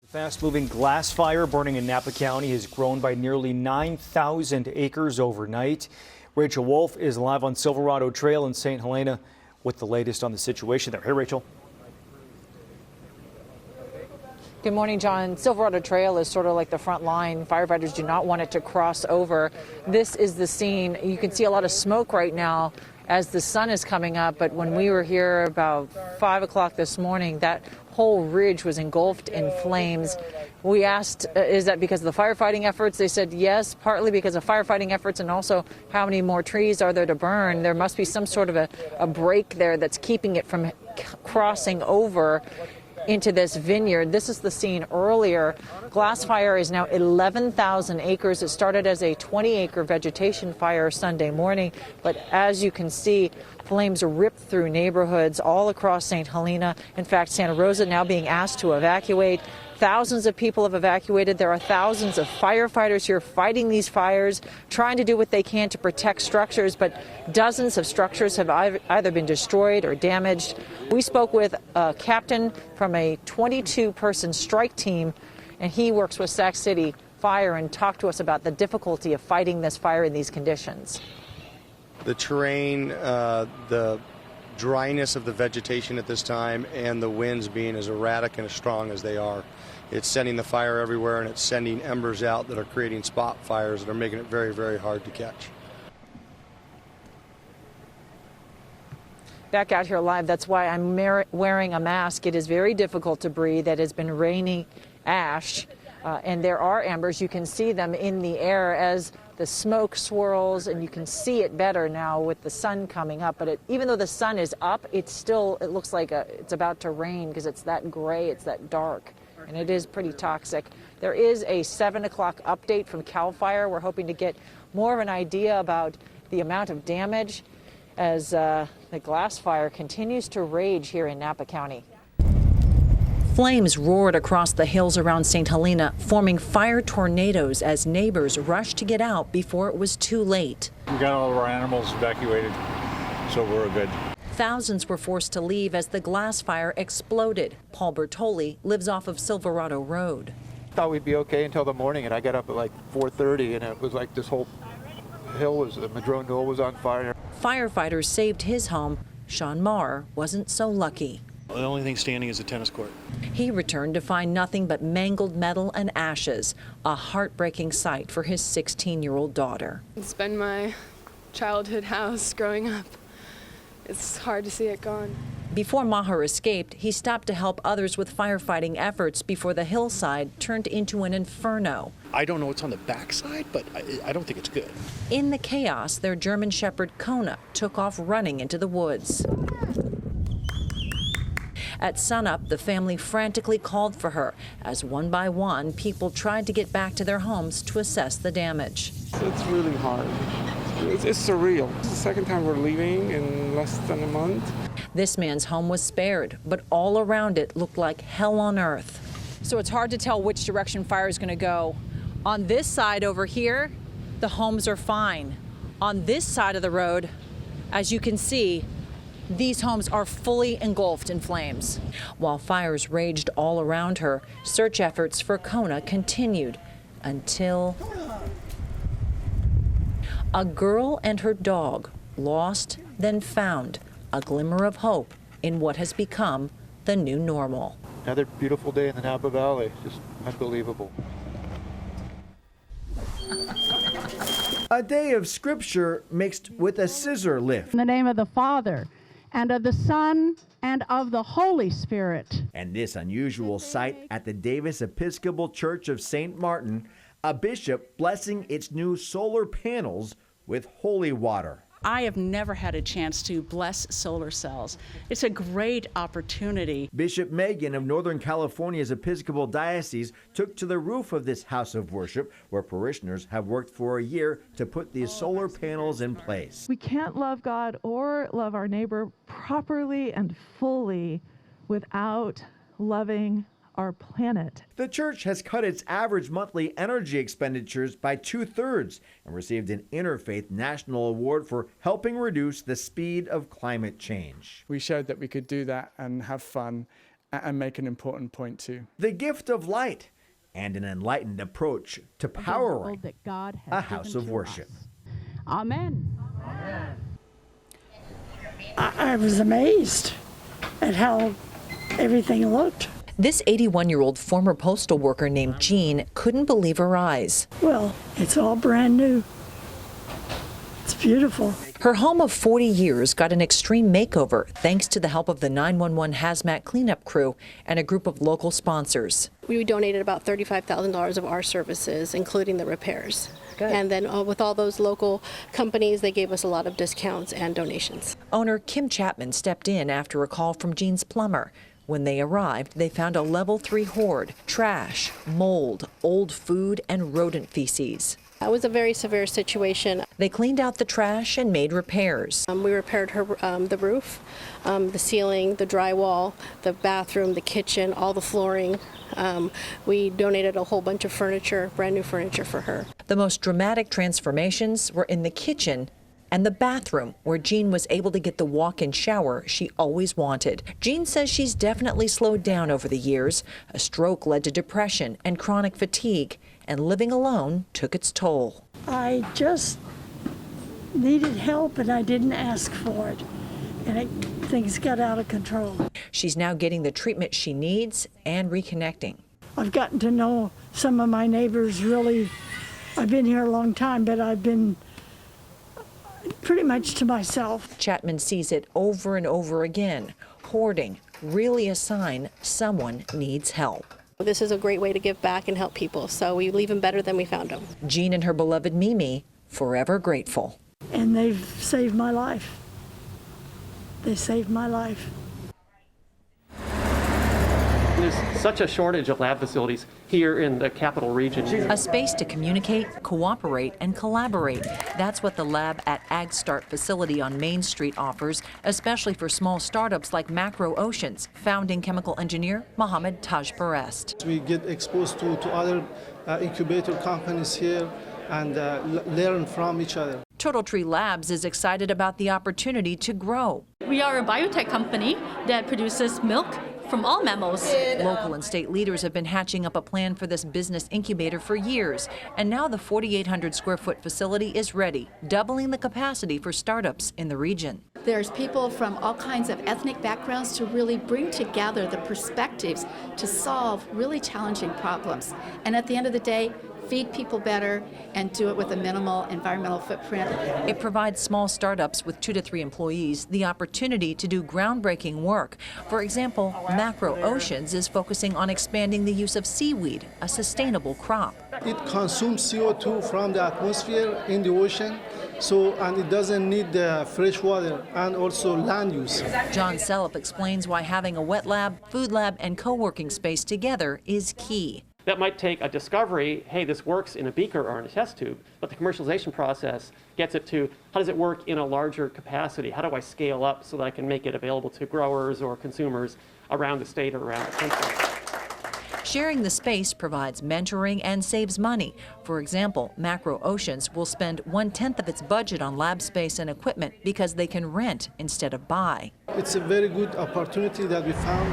Fast-moving glass fire burning in Napa County has grown by nearly 9,000 acres overnight. Rachel Wolf is live on Silverado Trail in St. Helena with the latest on the situation there. Hey, Rachel. Good morning, John. Silverado Trail is sort of like the front line. Firefighters do not want it to cross over. This is the scene. You can see a lot of smoke right now as the sun is coming up, but when we were here about 5 o'clock this morning, that whole ridge was engulfed in flames. We asked, is that because of the firefighting efforts? They said yes, partly because of firefighting efforts, and also how many more trees are there to burn? There must be some sort of a break there that's keeping it from crossing over into this vineyard. This is the scene earlier. Glass fire is now 11,000 acres. It started as a 20-acre vegetation fire Sunday morning, but as you can see, flames ripped through neighborhoods all across St. Helena. In fact, Santa Rosa now being asked to evacuate. Thousands of people have evacuated. There are thousands of firefighters here fighting these fires, trying to do what they can to protect structures, but dozens of structures have either been destroyed or damaged. We spoke with a captain from a 22-person strike team, and he works with Sac City Fire, and talked to us about the difficulty of fighting this fire in these conditions. The terrain, the dryness of the vegetation at this time, and the winds being as erratic and as strong as they are. It's sending the fire everywhere, and it's sending embers out that are creating spot fires that are making it very, very hard to catch. Back out here live, that's why I'm wearing a mask. It is very difficult to breathe. It has been rainy ash, and there are embers. You can see them in the air as the smoke swirls, and you can see it better now with the sun coming up. But even though the sun is up, it looks like it's about to rain because it's that gray, it's that dark, and it is pretty toxic. There is a 7 o'clock update from CAL FIRE. We're hoping to get more of an idea about the amount of damage as the glass fire continues to rage here in Napa County. Flames roared across the hills around St. Helena, forming fire tornadoes as neighbors rushed to get out before it was too late. We got all of our animals evacuated, so we're good. Thousands were forced to leave as the glass fire exploded. Paul Bertoli lives off of Silverado Road. Thought we'd be okay until the morning, and I got up at like 4:30, and it was like this whole hill the Madrone Knoll was on fire. Firefighters saved his home. Sean Marr wasn't so lucky. The only thing standing is a tennis court. He returned to find nothing but mangled metal and ashes, a heartbreaking sight for his 16-year-old daughter. It's been my childhood house growing up. It's hard to see it gone. Before Maher escaped, he stopped to help others with firefighting efforts before the hillside turned into an inferno. I don't know what's on the backside, but I don't think it's good. In the chaos, their German Shepherd Kona took off running into the woods. At sunup, the family frantically called for her as one by one people tried to get back to their homes to assess the damage. It's really hard. It's surreal. It's the second time we're leaving in less than a month. This man's home was spared, but all around it looked like hell on earth. So it's hard to tell which direction fire is going to go. On this side over here, the homes are fine. On this side of the road, as you can see, these homes are fully engulfed in flames. While fires raged all around her, search efforts for Kona continued until a girl and her dog lost, then found a glimmer of hope in what has become the new normal. Another beautiful day in the Napa Valley, just unbelievable. A day of scripture mixed with a scissor lift. In the name of the Father, and of the Son, and of the Holy Spirit. And this unusual sight at the Davis Episcopal Church of St. Martin, a bishop blessing its new solar panels with holy water. I have never had a chance to bless solar cells. It's a great opportunity. Bishop Megan of Northern California's Episcopal Diocese took to the roof of this house of worship, where parishioners have worked for a year to put these solar panels in place. We can't love God or love our neighbor properly and fully without loving our planet. The church has cut its average monthly energy expenditures by 2/3 and received an Interfaith National Award for helping reduce the speed of climate change. We showed that we could do that and have fun and make an important point too. The gift of light and an enlightened approach to powering a house of worship. Amen. I was amazed at how everything looked. This 81-year-old former postal worker named Jean couldn't believe her eyes. Well, it's all brand new. It's beautiful. Her home of 40 years got an extreme makeover thanks to the help of the 911 hazmat cleanup crew and a group of local sponsors. We donated about $35,000 of our services, including the repairs. Good. And then with all those local companies, they gave us a lot of discounts and donations. Owner Kim Chapman stepped in after a call from Jean's plumber. When they arrived, they found a level 3 hoard, trash, mold, old food, and rodent feces. It was a very severe situation. They cleaned out the trash and made repairs. We repaired her the roof, the ceiling, the drywall, the bathroom, the kitchen, all the flooring. We donated a whole bunch of furniture, brand new furniture for her. The most dramatic transformations were in the kitchen and the bathroom, where Jean was able to get the walk-in shower she always wanted. Jean says she's definitely slowed down over the years. A stroke led to depression and chronic fatigue, and living alone took its toll. I just needed help and I didn't ask for it, and things got out of control. She's now getting the treatment she needs and reconnecting. I've gotten to know some of my neighbors really. I've been here a long time, but I've been pretty much to myself. Chapman sees it over and over again. Hoarding, really a sign someone needs help. This is a great way to give back and help people, so we leave them better than we found them. Jean and her beloved Mimi, forever grateful. And they've saved my life. They saved my life. There's such a shortage of lab facilities here in the capital region. A space to communicate, cooperate, and collaborate. That's what the lab at Ag Start facility on Main Street offers, especially for small startups like Macro Oceans. Founding chemical engineer Mohammed Tajbarest. We get exposed to other incubator companies here and learn from each other. Turtle Tree Labs is excited about the opportunity to grow. We are a biotech company that produces milk from all mammals. Local and state leaders have been hatching up a plan for this business incubator for years, and now the 4,800 square foot facility is ready, doubling the capacity for startups in the region. There's people from all kinds of ethnic backgrounds to really bring together the perspectives to solve really challenging problems. And at the end of the day, feed people better and do it with a minimal environmental footprint. It provides small startups with 2 to 3 employees the opportunity to do groundbreaking work. For example, Macro Oceans is focusing on expanding the use of seaweed, a sustainable crop. It consumes CO2 from the atmosphere in the ocean, and it doesn't need fresh water and also land use. John Selleff explains why having a wet lab, food lab, and co-working space together is key. That might take a discovery, hey, this works in a beaker or in a test tube, but the commercialization process gets it to how does it work in a larger capacity? How do I scale up so that I can make it available to growers or consumers around the state or around the country? Sharing the space provides mentoring and saves money. For example, Macro Oceans will spend 1/10 of its budget on lab space and equipment because they can rent instead of buy. It's a very good opportunity that we found